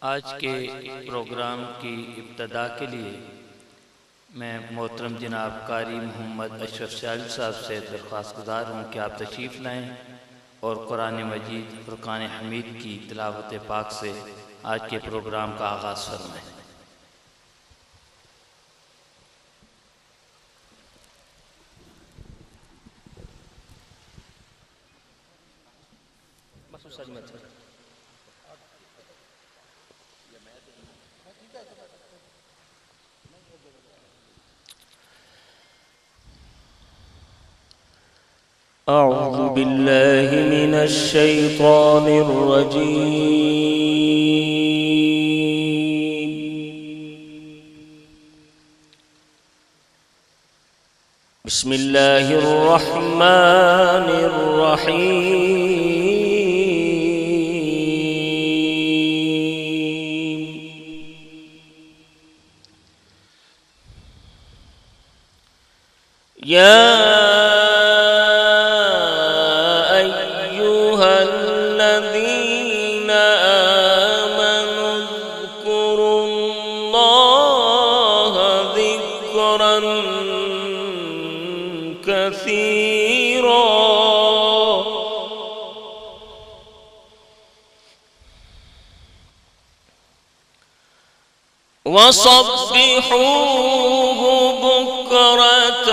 आज के प्रोग्राम की इब्तदा के लिए मैं मोहतरम जनाब कारी मोहम्मद अशरफ साहिल साहब से दरख्वास्त गुजार हूँ कि आप तशरीफ़ लाएँ और कुरान मजीद फुरकान हमीद की तिलावत पाक से आज के प्रोग्राम का आगाज़ फरमाएँ। أعوذ بالله من الشيطان الرجيم. بسم الله الرحمن الرحيم. يا الذين آمنوا اذكروا الله ذكرا كثيرا وسبحوه بكرة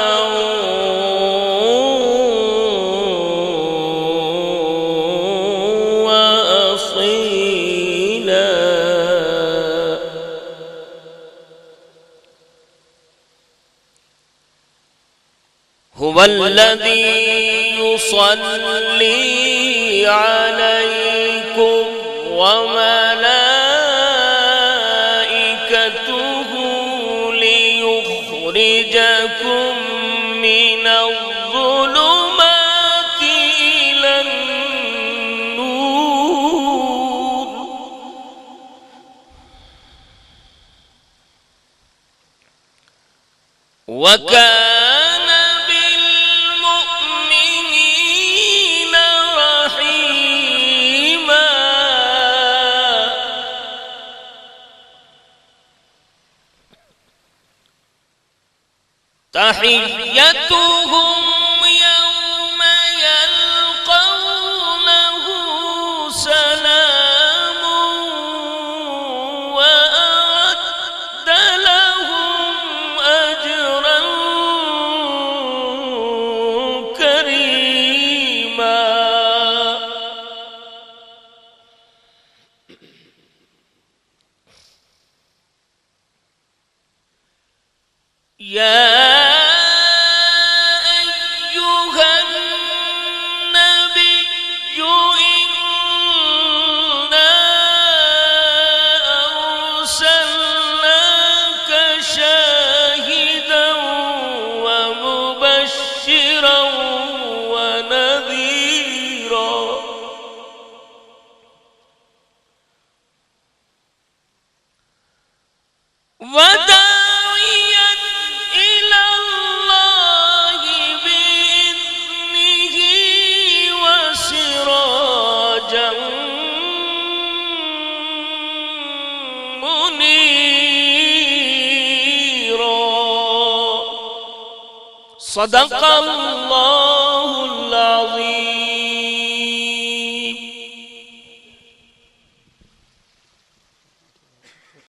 هو الذي يصلي عليكم وملائكته ليخرجكم من الظلمات إلى النور وكان بالمؤمنين رحيما. تحيتهم يوم يلقونه سلام وأعد لهم أجرا كريما. يا وداعيا إلى الله بإذنه وسراجا منيرا. صدق الله العظيم.